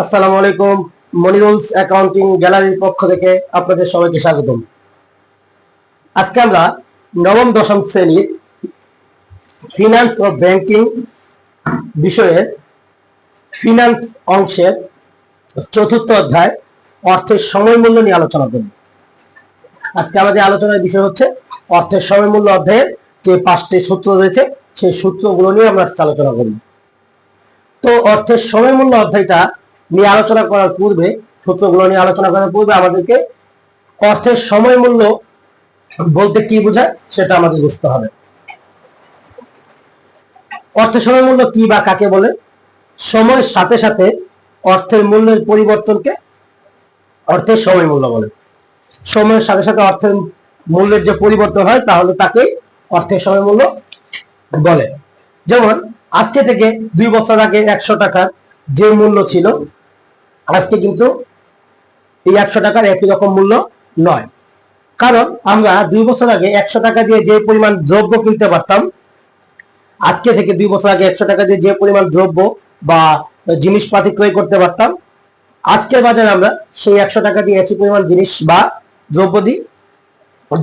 আসসালামু আলাইকুম। মনিরুলস অ্যাকাউন্টিং গ্যালারির পক্ষ থেকে আপনাদের সবাইকে স্বাগতম। আজকে আমরা নবম দশম শ্রেণীর ফিনান্স ও ব্যাংকিং বিষয়ের ফিনান্স অংশের চতুর্থ অধ্যায় অর্থের সময় মূল্য নিয়ে আলোচনা করব। আজকে আমাদের আলোচনার বিষয় হচ্ছে অর্থের সময় মূল্য অধ্যায়ের যে 5টি সূত্র রয়েছে সেই সূত্রগুলো নিয়ে আমরা আজকে আলোচনা করব। তো অর্থের সময় মূল্য অধ্যায়টা নিয়ে আলোচনা করার পূর্বে, সূত্রগুলো নিয়ে আলোচনা করার পূর্বে আমাদেরকে অর্থের সময় মূল্য বলতে কি বোঝায় সেটা আমাদের বুঝতে হবে। অর্থের সময় মূল্য কি বা কাকে বলে? সময়ের সাথে সাথে অর্থের মূল্যের পরিবর্তনকে অর্থের সময় মূল্য বলে। সময়ের সাথে সাথে অর্থের মূল্যের যে পরিবর্তন হয় তাহলে তাকে অর্থের সময় মূল্য বলে। যেমন আজকে থেকে 2 বছর আগে 100 টাকার যে মূল্য ছিল, আজকে কিন্তু এই 100 টাকার একই রকম মূল্য নয়। কারণ আমরা 2 বছর আগে 100 টাকা দিয়ে যে পরিমাণ দ্রব্য কিনতে পারতাম, আজকে থেকে 2 বছর আগে 100 টাকা দিয়ে যে পরিমাণ দ্রব্য বা জিনিসপাতি ক্রয় করতে পারতাম, আজকের বাজারে আমরা সেই 100 টাকা দিয়ে একই পরিমাণ জিনিস বা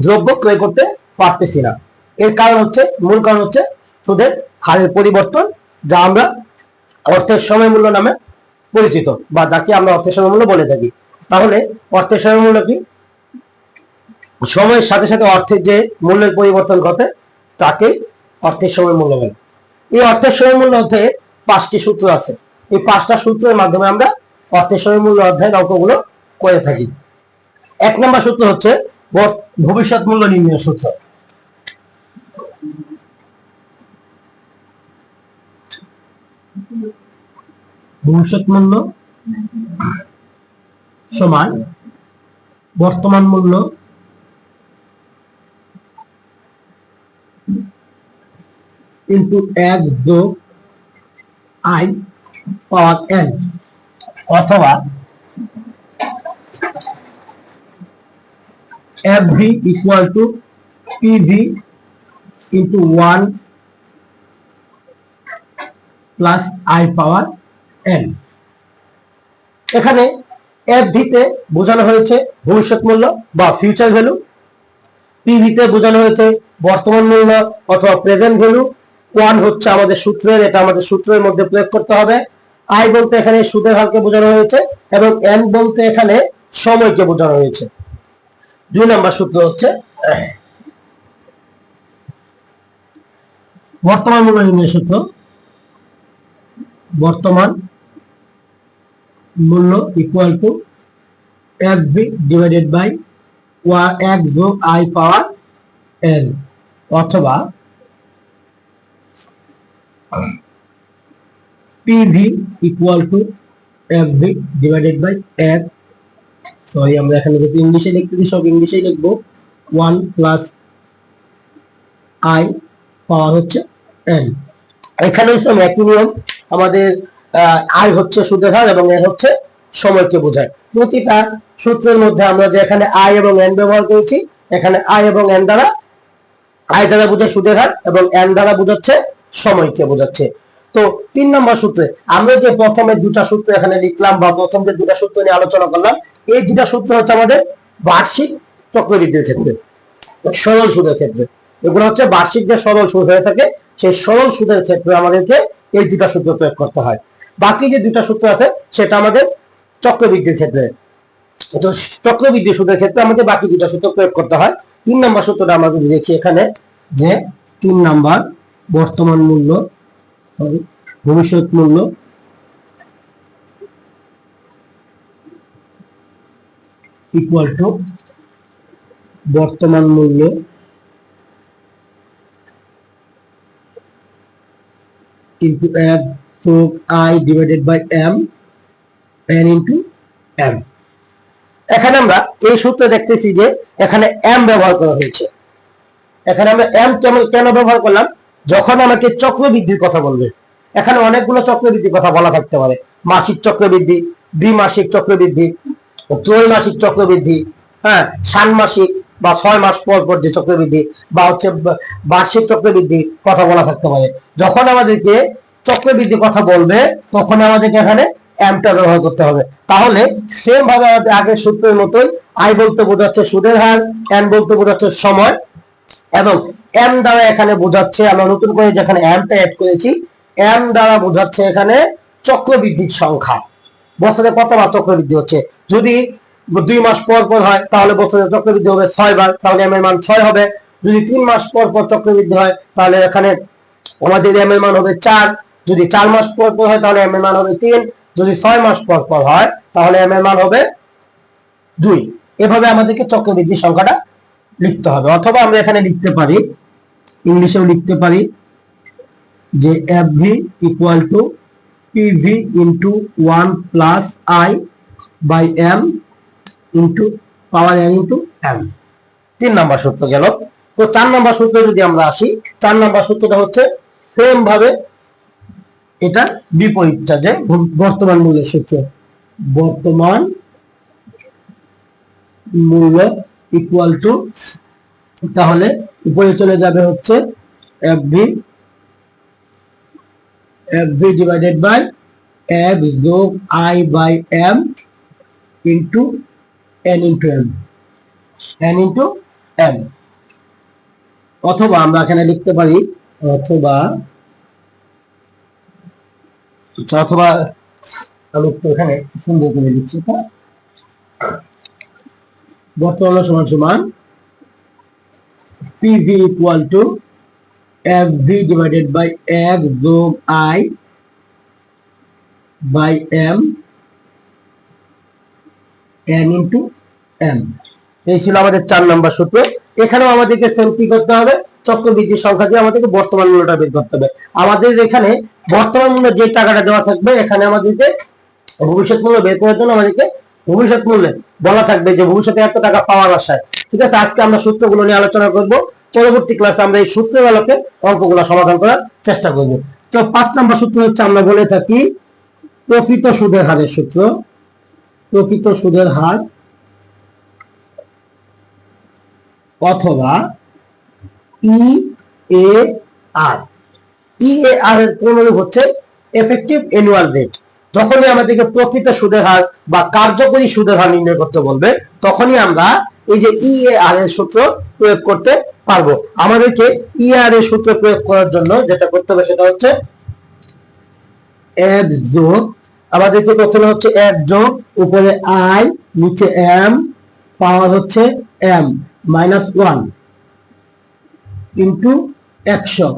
দ্রব্য ক্রয় করতে পারতেছি না। এর কারণ হচ্ছে, মূল কারণ হচ্ছে সুদের হারের পরিবর্তন, যা আমরা অর্থের সময় মূল্য নামে পরিচিত বা যাকে আমরা অর্থের সময় মূল্য বলে থাকি। তাহলে অর্থের সময় মূল্য কি? সময়ের সাথে সাথে অর্থের যে মূল্যের পরিবর্তন ঘটে তাকে অর্থের সময় মূল্য বলে। এই অর্থের সময় মূল্য অধ্যায়ে 5টি সূত্র আছে। এই 5টা সূত্রের মাধ্যমে আমরা অর্থের সময় মূল্য অধ্যায়ের অঙ্কগুলো করে থাকি। 1 নম্বর সূত্র হচ্ছে ভবিষ্যৎ মূল্য নির্ণয় সূত্র। ভবিষ্যৎ মূল্য সমান বর্তমান মূল্য ইনটু 1 যোগ i পাওয়ার n, অথবা FV equal to PV into 1 plus i power n। এখানে FV তে বোঝানো হয়েছে ভবিষ্যৎ মূল্য বা ফিউচার ভ্যালু, PV তে বোঝানো হয়েছে বর্তমান মূল্য অথবা প্রেজেন্ট ভ্যালু। 1 হচ্ছে আমাদের সূত্রের, এটা আমাদের সূত্রের মধ্যে প্রয়োগ করতে হবে। i বলতে এখানে সুদের হারকে বোঝানো হয়েছে এবং n বলতে এখানে সময়কে বোঝানো হয়েছে। 2 নম্বর সূত্র হচ্ছে বর্তমান মূল্য নির্ণয় সূত্র। বর্তমান মূল্য equal to FV divided by 1 যোগ i পাওয়ার n, অথবা PV equal to FV divided by 1, sorry আমরা এখানে যদি ইংলিশে লিখতেছি সব ইংলিশেই লিখবো, 1 প্লাস i পাওয়ার হচ্ছে n। এখানে সব একই নিয়ম, আমাদের i হচ্ছে সুদের হার এবং n হচ্ছে সময়কে বোঝায়। প্রতিটা সূত্রের মধ্যে আমরা যে এখানে i এবং n ব্যবহার করেছি, এখানে i এবং n দ্বারা, i দ্বারা বোঝায় সুদের হার এবং n দ্বারা বোঝাচ্ছে সময়কে বোঝাচ্ছে। তো 3 নম্বর সূত্রে আমরা যে প্রথমে 2টা সূত্র এখানে লিখলাম বা প্রথম যে 2টা সূত্র নিয়ে আলোচনা করলাম, এই 2টা সূত্র হচ্ছে আমাদের বার্ষিক চক্রবৃদ্ধির ক্ষেত্রে, সরল সুদের ক্ষেত্রে। এগুলো হচ্ছে বার্ষিক যে সরল সুদ হয়ে থাকে, সেই সরল সুদের ক্ষেত্রে আমাদেরকে এই 2টা সূত্র প্রয়োগ করতে হয়। বাকি যে 2টা সূত্র আছে সেটা আমাদের চক্রবৃদ্ধির ক্ষেত্রে। তো চক্রবৃদ্ধি সুদের ক্ষেত্রে আমাদের বাকি 2টা সূত্র প্রয়োগ করতে হয়। 3 নম্বর সূত্রটা আমরা যদি দেখি এখানে, যে 3 নম্বর বর্তমান মূল্য ভবিষ্যৎ মূল্য ইকুয়াল টু বর্তমান মূল্য ইনটু F যোগ I divided by M, n into M। এখানে আমরা এই সূত্রে দেখতেছি যে এখানে m ব্যবহার করা হয়েছে। এখানে আমরা m কেন ব্যবহার করলাম? যখন আমাকে চক্রবৃদ্ধির কথা বলবে, এখানে অনেকগুলো চক্রবৃদ্ধির কথা বলা থাকতে পারে। মাসিক চক্রবৃদ্ধি, দ্বিমাসিক চক্রবৃদ্ধি, ত্রৈমাসিক চক্রবৃদ্ধি, হ্যাঁ, ষান্মাসিক বা 6 মাস পর পর যে চক্রবৃদ্ধি, বা হচ্ছে বার্ষিক চক্রবৃদ্ধি কথা বলা থাকতে পারে। যখন আমাদেরকে চক্রবৃদ্ধি কথা বলবে তখন আমাদেরকে এখানে এমটা ব্যবহার করতে হবে। তাহলে সেম ভাবে আমাদের আগের সূত্রের মতোই আই বলতে বোঝাচ্ছে সুদের হার, এন বলতে বোঝাচ্ছে সময়, এবং এম দ্বারা এখানে বোঝাচ্ছে, আমরা নতুন করে যেখানে এমটা অ্যাড করেছি, এম দ্বারা বোঝাচ্ছে এখানে চক্রবৃদ্ধির সংখ্যা, বছরে কতবার চক্রবৃদ্ধি হচ্ছে। যদি 2 মাস পর পর হয় তাহলে বছরে চক্রবৃদ্ধি হবে 6 বার, তাহলে এম এর মান 6 হবে। যদি 3 মাস পর পর চক্রবৃদ্ধি হয় তাহলে এখানে আমাদের এম এর মান হবে 4। যদি 4 মাস পর পর হয় তাহলে এম এর মান হবে 3। যদি 6 মাস পর পর হয় তাহলে এম এর মান হবে 2। এভাবে আমাদেরকে চক্রবৃদ্ধির সংখ্যাটা লিখতে হবে। অথবা আমরা এখানে লিখতে পারি, ইংলিশেও লিখতে পারি যে FV equal to PV into 1 plus i by m into power n into m. 3 number সূত্র গেল। তো 4 নাম্বার সূত্রে যদি আমরা আসি, 4 নাম্বার সূত্রটা হচ্ছে সেম ভাবে এটা বিপরীতটা, যে বর্তমান মূল্যের সূত্র। বর্তমান মূল্য ইকুয়াল টু, তাহলে উপরে চলে যাবে হচ্ছে এফভি ডিভাইডেড বাই এক্স যোগ i by m into n into m, n into m. অথবা আমরা এখানে লিখতে পারি, অথবা আমি তো এখানে সুন্দর করে লিখছি, বর্তমান সমান সমান PV equal to FV divided by x যোগ i by m n into m. এই ছিল আমাদের 4 নাম্বার সূত্র। এখানেও আমাদেরকে সেম কি করতে হবে, চক্রবৃদ্ধির সংখ্যা দিয়ে আমাদেরকে বর্তমান মূল্যটা বের করতে হবে। আমাদের এখানে বর্তমান মূল্য যে টাকাটা দেওয়া থাকবে, এখানে আমাদেরকে ভবিষ্যৎ মূল্য বের করার জন্য আমাদেরকে ভবিষ্যৎ মূল্যে বলা থাকবে যে ভবিষ্যতে এত টাকা পাওয়ার আশায়। ঠিক আছে, আজকে আমরা সূত্রগুলো নিয়ে আলোচনা করব। পরবর্তী ক্লাসে আমরা এই সূত্রের আলোকে অঙ্কগুলো সমাধান করার চেষ্টা করব। তো 5 নাম্বার সূত্র হচ্ছে, আমরা বলে থাকি প্রকৃত সুদের হারের সূত্র। প্রকৃত সুদের হার অথবা ই এ আর। ই এ আর এর পূর্ণরূপ হচ্ছে এফেক্টিভ অ্যানুয়াল রেট। যখনই আমাদেরকে প্রকৃত সুদের হার বা কার্যকরী সুদের হার নির্ণয় করতে বলবে, তখনই আমরা এই যে ই এ আর এর সূত্র প্রয়োগ করতে পারবো। আমাদেরকে ই আর এর সূত্র প্রয়োগ করার জন্য যেটা করতে হবে সেটা হচ্ছে এক যোগ, আমাদেরকে প্রথমে হচ্ছে এক যোগ, উপরে আই নিচে এম, পাওয়ার হচ্ছে এম মাইনাস 1 ইন্টু 100।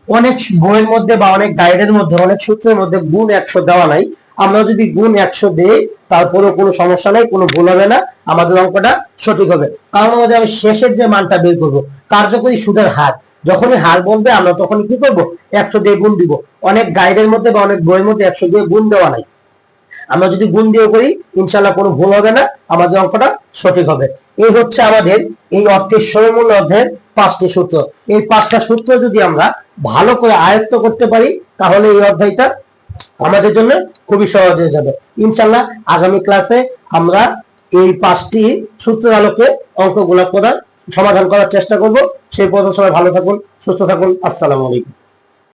অনেক বইয়ের মধ্যে বা অনেক গাইডের মধ্যে, অনেক সূত্রের মধ্যে গুণ 100 দেওয়া নাই। আমরা যদি গুণ 100 দেই তারপরেও কোনো সমস্যা নাই, কোনো ভুল হবে না, আমাদের অঙ্কটা সঠিক হবে। কারণ আমাদের আমি শেষের যে মানটা বের করব, কার্যকরী সুদের হার, যখনই হার বলবে আমরা তখনই কি করব, 100 দিয়ে গুণ দিব। অনেক গাইডের মধ্যে বা অনেক বইয়ের মধ্যে 100 দিয়ে গুণ দেওয়া নাই। আমরা যদি গুণ দিয়ে করি ইনশাআল্লাহ কোনো ভুল হবে না, আমাদের অঙ্কটা সঠিক হবে। এই হচ্ছে আমাদের এই অর্থের সমমূল্য অধ্যায়ের 5টি সূত্র। এই 5টা সূত্র যদি আমরা ভালো করে আয়ত্ত করতে পারি তাহলে এই অধ্যায়টা আমাদের জন্য খুবই সহজ হয়ে যাবে। ইনশাআল্লাহ আগামী ক্লাসে আমরা এই 5টি সূত্রের আলোকে অঙ্কগুলো সমাধান করার চেষ্টা করব। সেই পর্যন্ত সবাই ভালো থাকুন, সুস্থ থাকুন। আসসালামু আলাইকুম।